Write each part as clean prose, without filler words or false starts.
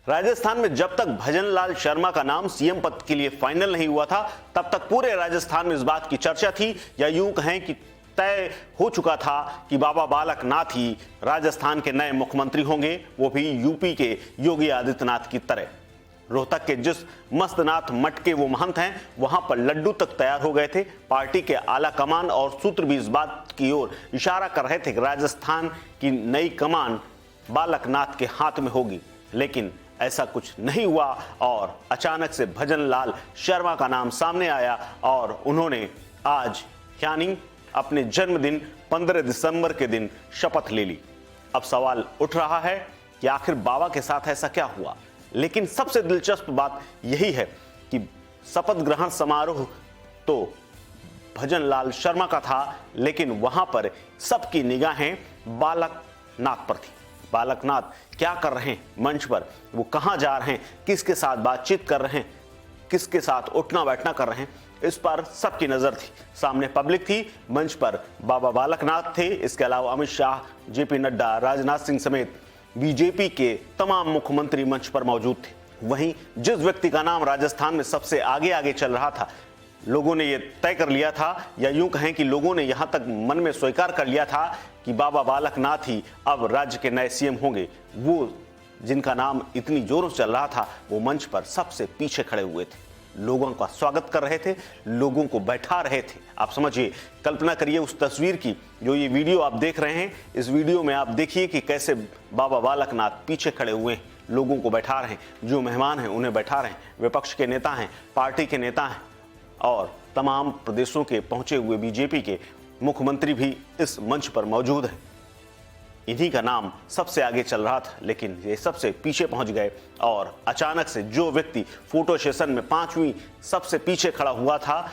राजस्थान में जब तक भजनलाल शर्मा का नाम सीएम पद के लिए फाइनल नहीं हुआ था, तब तक पूरे राजस्थान में इस बात की चर्चा थी, या यूं कहें कि तय हो चुका था कि बाबा बालक नाथ ही राजस्थान के नए मुख्यमंत्री होंगे, वो भी यूपी के योगी आदित्यनाथ की तरह। रोहतक के जिस मस्तनाथ मठ के वो महंत हैं, वहां पर लड्डू तक तैयार हो गए थे। पार्टी के आला कमान और सूत्र भी इस बात की ओर इशारा कर रहे थे कि राजस्थान की नई कमान बालकनाथ के हाथ में होगी, लेकिन ऐसा कुछ नहीं हुआ और अचानक से भजनलाल शर्मा का नाम सामने आया और उन्होंने आज यानी अपने जन्मदिन 15 दिसंबर के दिन शपथ ले ली। अब सवाल उठ रहा है कि आखिर बाबा के साथ ऐसा क्या हुआ, लेकिन सबसे दिलचस्प बात यही है कि शपथ ग्रहण समारोह तो भजनलाल शर्मा का था, लेकिन वहां पर सबकी निगाहें बालकनाथ पर थी। बालकनाथ क्या कर रहे हैं मंच पर, वो कहां जा रहे हैं, किसके साथ बातचीत कर रहे हैं, किसके साथ उठना बैठना कर रहे हैं, इस पर सबकी नजर थी। सामने पब्लिक थी, मंच पर बाबा बालकनाथ थे, इसके अलावा अमित शाह, जेपी नड्डा, राजनाथ सिंह समेत बीजेपी के तमाम मुख्यमंत्री मंच पर मौजूद थे। वहीं जिस व्यक्ति का नाम राजस्थान में सबसे आगे आगे चल रहा था, लोगों ने यह तय कर लिया था, या यूं कहें कि लोगों ने यहां तक मन में स्वीकार कर लिया था कि बाबा बालकनाथ ही अब राज्य के नए सीएम होंगे, वो जिनका नाम इतनी जोरों से चल रहा था, वो मंच पर सबसे पीछे खड़े हुए थे, लोगों का स्वागत कर रहे थे, लोगों को बैठा रहे थे। आप समझिए, कल्पना करिए उस तस्वीर की, जो ये वीडियो आप देख रहे हैं, इस वीडियो में आप देखिए कि कैसे बाबा बालकनाथ पीछे खड़े हुए हैं, लोगों को बैठा रहे हैं, जो मेहमान हैं उन्हें बैठा रहे हैं, विपक्ष के नेता हैं, पार्टी के नेता हैं और तमाम प्रदेशों के पहुंचे हुए बीजेपी के मुख्यमंत्री भी इस मंच पर मौजूद हैं। इन्हीं का नाम सबसे आगे चल रहा था, लेकिन ये सबसे पीछे पहुंच गए और अचानक से जो व्यक्ति फोटो सेशन में 5वीं सबसे पीछे खड़ा हुआ था,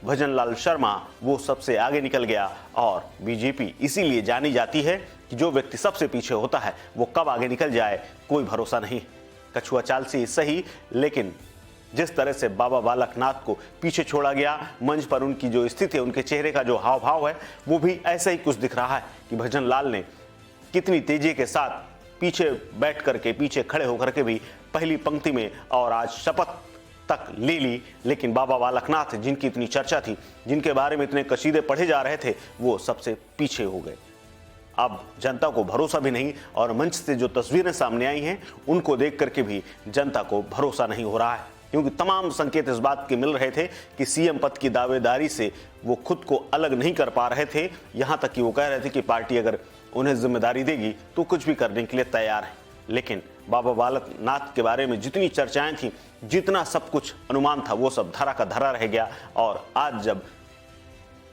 भजनलाल शर्मा, वो सबसे आगे निकल गया। और बीजेपी इसीलिए जानी जाती है कि जो व्यक्ति सबसे पीछे होता है वो कब आगे निकल जाए कोई भरोसा नहीं। कछुआ चाल से सही, लेकिन जिस तरह से बाबा बालकनाथ को पीछे छोड़ा गया, मंच पर उनकी जो स्थिति है, उनके चेहरे का जो हाव भाव है, वो भी ऐसा ही कुछ दिख रहा है कि भजनलाल ने कितनी तेजी के साथ पीछे बैठ करके, पीछे खड़े होकर के भी पहली पंक्ति में और आज शपथ तक ले ली, लेकिन बाबा बालकनाथ जिनकी इतनी चर्चा थी, जिनके बारे में इतने कसीदे पढ़े जा रहे थे, वो सबसे पीछे हो गए। अब जनता को भरोसा भी नहीं और मंच से जो तस्वीरें सामने आई हैं, उनको देख करके भी जनता को भरोसा नहीं हो रहा है, क्योंकि तमाम संकेत इस बात के मिल रहे थे कि सीएम पद की दावेदारी से वो खुद को अलग नहीं कर पा रहे थे। यहां तक कि वो कह रहे थे कि पार्टी अगर उन्हें जिम्मेदारी देगी तो कुछ भी करने के लिए तैयार है। लेकिन बाबा बालकनाथ के बारे में जितनी चर्चाएं थी, जितना सब कुछ अनुमान था, वो सब धरा का धरा रह गया। और आज जब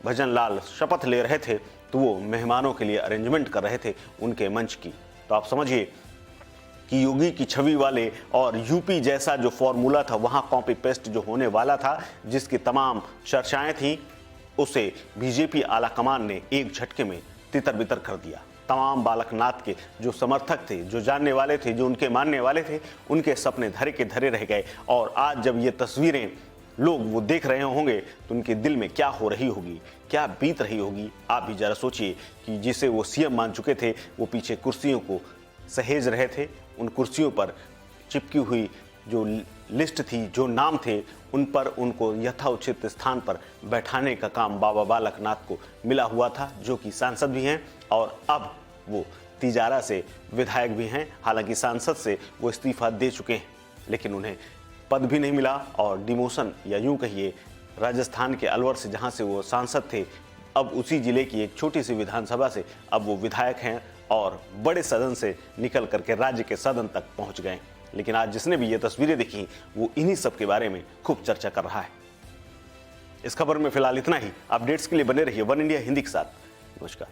भजनलाल शपथ ले रहे थे तो वो मेहमानों के लिए अरेंजमेंट कर रहे थे उनके मंच की। तो आप समझिए कि योगी की छवि वाले और यूपी जैसा जो फॉर्मूला था, वहां कॉपी पेस्ट जो होने वाला था, जिसकी तमाम चर्चाएं थी, उसे बीजेपी आला कमान ने एक झटके में तितर बितर कर दिया। तमाम बालकनाथ के जो समर्थक थे, जो जानने वाले थे, जो उनके मानने वाले थे, उनके सपने धरे के धरे रह गए। और आज जब ये तस्वीरें लोग वो देख रहे होंगे तो उनके दिल में क्या हो रही होगी, क्या बीत रही होगी। आप भी जरा सोचिए कि जिसे वो सीएम मान चुके थे, वो पीछे कुर्सियों को सहेज रहे थे, उन कुर्सियों पर चिपकी हुई जो लिस्ट थी, जो नाम थे, उन पर उनको यथोचित स्थान पर बैठाने का काम बाबा बालकनाथ को मिला हुआ था, जो कि सांसद भी हैं और अब वो तिजारा से विधायक भी हैं। हालांकि सांसद से वो इस्तीफा दे चुके हैं, लेकिन उन्हें पद भी नहीं मिला और डिमोशन, या यूं कहिए राजस्थान के अलवर से जहां से वो सांसद थे, अब उसी जिले की एक छोटी सी विधानसभा से अब वो विधायक हैं और बड़े सदन से निकल करके राज्य के सदन तक पहुंच गए। लेकिन आज जिसने भी ये तस्वीरें देखी, वो इन्हीं सब के बारे में खूब चर्चा कर रहा है। इस खबर में फिलहाल इतना ही। अपडेट्स के लिए बने रहिए वन इंडिया हिंदी के साथ। नमस्कार।